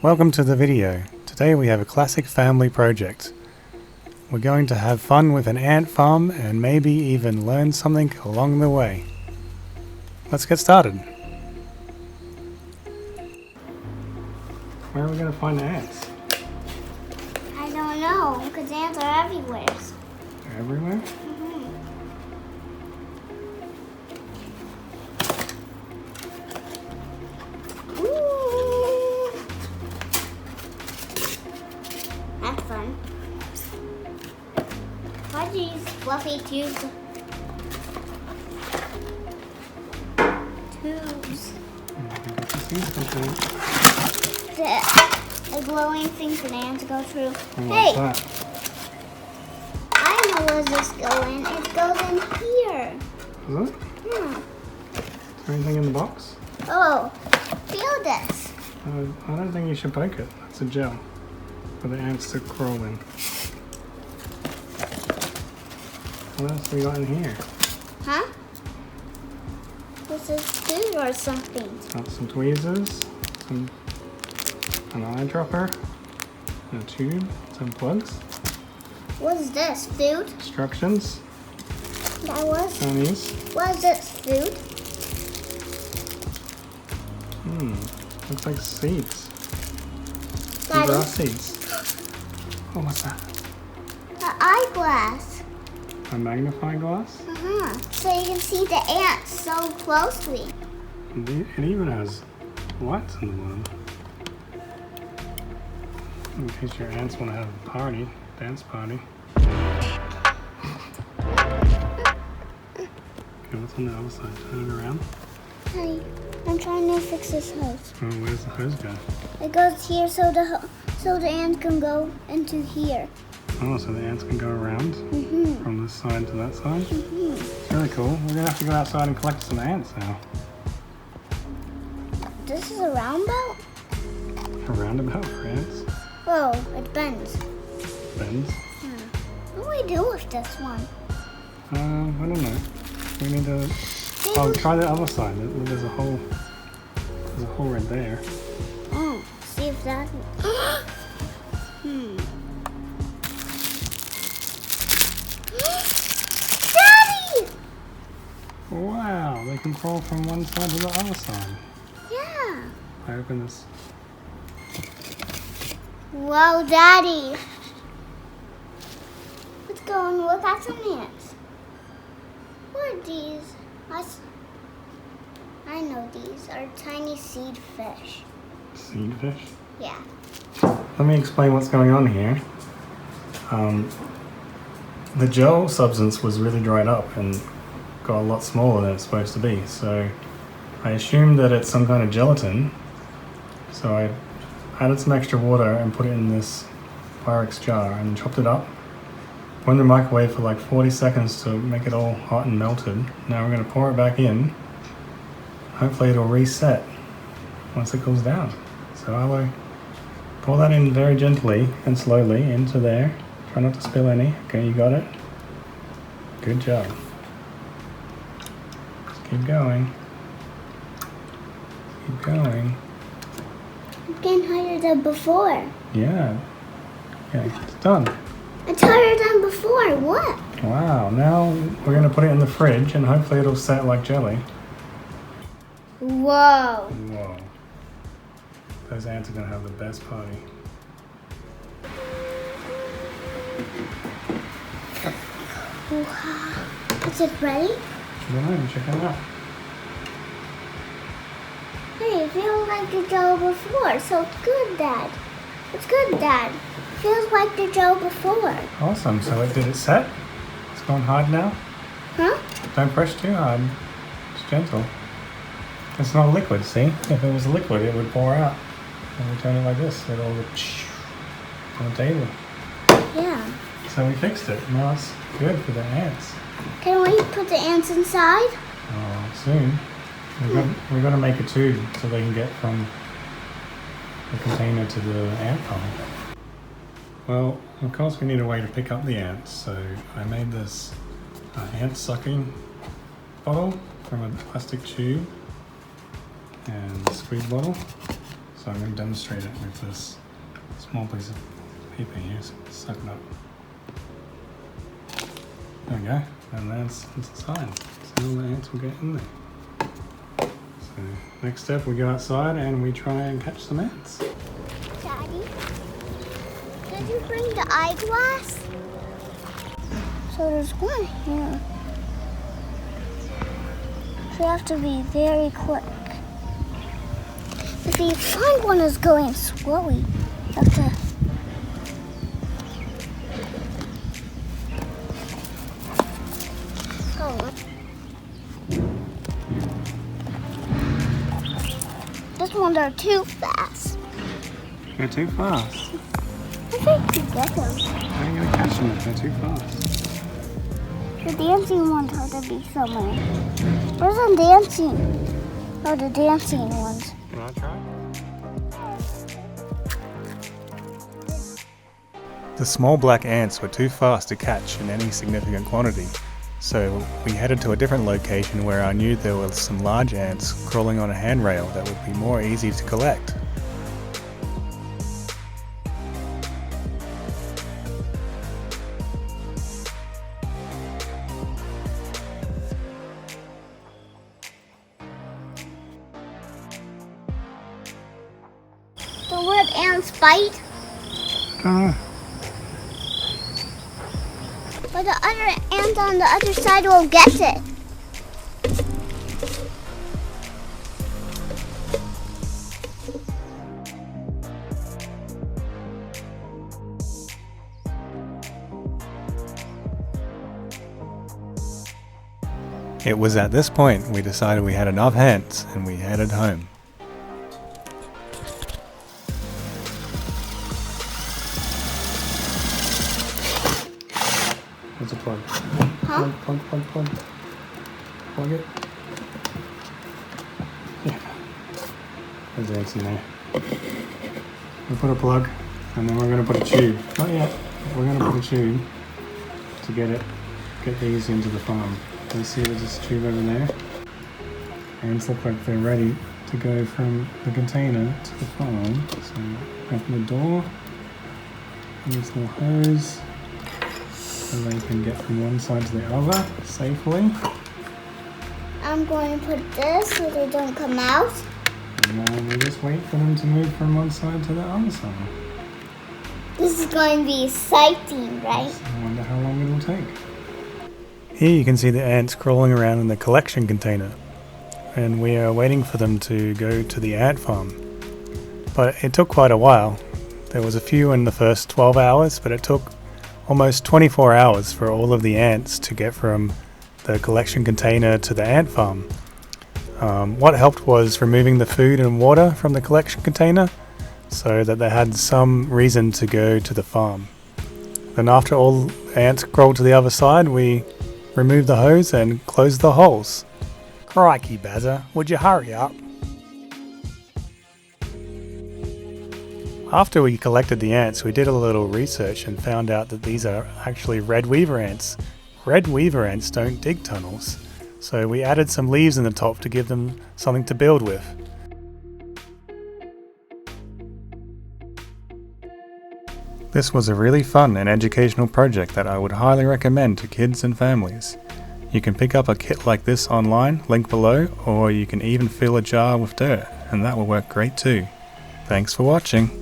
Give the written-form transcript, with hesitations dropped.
Welcome to the video. Today we have a classic family project. We're going to have fun with an ant farm and maybe even learn something along the way. Let's get started. Where are we going to find the ants? I don't know, because ants are everywhere. They're everywhere? Ooh. That's fun. Fudgies, fluffy tubes. The glowing thing for the ants to go through. Hey! That? I know where this goes in. It goes in here. Is it? Yeah. Is there anything in the box? Oh, feel this. I don't think you should poke it. That's a gel for the ants to crawl in. What else we got in here? Huh? This is food or something. Got some tweezers, an eyedropper, a tube, some plugs. What's this? Food? Instructions. That was? Chinese. What is this? Food? Looks like seeds. Daddy? Grass seeds. Oh, what's that? An eyeglass. A magnifying glass? So you can see the ants so closely. It even has lights on the bottom. In case your ants want to have a party, dance party. Okay, what's on the other side? Turn it around. Hey, I'm trying to fix this hose. Oh, where's the hose go? It goes here so the ants can go into here. Oh, so the ants can go around from this side to that side? It's really cool. We're going to have to go outside and collect some ants now. This is a roundabout? A roundabout for ants? Oh, it bends. Bends? What do we do with this one? I don't know. We need to... Oh, try the other side. There's a hole right there. Oh, see if that... Daddy! Wow, they can crawl from one side to the other side. Yeah. I open this. Whoa, Daddy. Let's go and look at some ants. What are these? I know these are tiny seed fish. Seed fish? Yeah. Let me explain what's going on here. The gel substance was really dried up and got a lot smaller than it's supposed to be. So I assumed that it's some kind of gelatin. So I added some extra water and put it in this Pyrex jar and chopped it up. Put it in the microwave for like 40 seconds to make it all hot and melted. Now we're going to pour it back in. Hopefully it'll reset once it cools down. So I will pour that in very gently and slowly into there. Try not to spill any. Okay, you got it? Good job. Just keep going. Keep going. I'm getting higher than before. Yeah. Okay, it's done. It's higher than before. What? Wow, now we're going to put it in the fridge and hopefully it'll set like jelly. Whoa. Whoa. Those ants are going to have the best party. Wow. Is it ready? I don't know, check it out. Hey, it feels like the gel before. So it's good, Dad. It's good, Dad. Feels like the gel before. Awesome, so did it set? It's gone hard now? Huh? Don't press too hard. It's gentle. It's not a liquid, see? If it was a liquid, it would pour out. And we turn it like this, it'll go on the table. Yeah. So we fixed it. Now it's good for the ants. Can we put the ants inside? Oh, soon. We're going to make a tube so they can get from the container to the ant farm. Well, of course we need a way to pick up the ants, so I made this ant sucking bottle from a plastic tube and a squeeze bottle. So I'm going to demonstrate it with this small piece of paper here, so suck it up. There we go, and that's inside. So all the ants will get in there. So next step, we go outside and we try and catch some ants. Daddy, did you bring the eyeglass? So there's one here. So you have to be very quick. If you find one is going slowly, you have to. Oh. This one they're too fast. They're too fast. I think you get them. How are you going to catch them if they're too fast? The dancing ones have to be somewhere. Where's the dancing? Oh, the dancing ones. You want to try? The small black ants were too fast to catch in any significant quantity, so we headed to a different location where I knew there were some large ants crawling on a handrail that would be more easy to collect. The word ants bite, Don't know. but the other ant on the other side will get it. It was at this point we decided we had enough ants and we headed home. What's a plug? Huh? Plug. Plug it. Yeah. There's ants in there. We put a plug and then we're going to put a tube. Not yet. We're going to put a tube to get these into the farm. You see there's this tube over there. Ants look like they're ready to go from the container to the farm. So open the door. And this little hose. So they can get from one side to the other safely. I'm going to put this so they don't come out. And then we just wait for them to move from one side to the other side. This is going to be exciting, right? I wonder how long it will take. Here you can see the ants crawling around in the collection container. And we are waiting for them to go to the ant farm. But it took quite a while. There was a few in the first 12 hours, but it took almost 24 hours for all of the ants to get from the collection container to the ant farm. What helped was removing the food and water from the collection container so that they had some reason to go to the farm. Then after all ants crawled to the other side, we removed the hose and closed the holes. Crikey, Bazza, would you hurry up? After we collected the ants, we did a little research and found out that these are actually red weaver ants. Red weaver ants don't dig tunnels, so we added some leaves in the top to give them something to build with. This was a really fun and educational project that I would highly recommend to kids and families. You can pick up a kit like this online, link below, or you can even fill a jar with dirt, and that will work great too. Thanks for watching.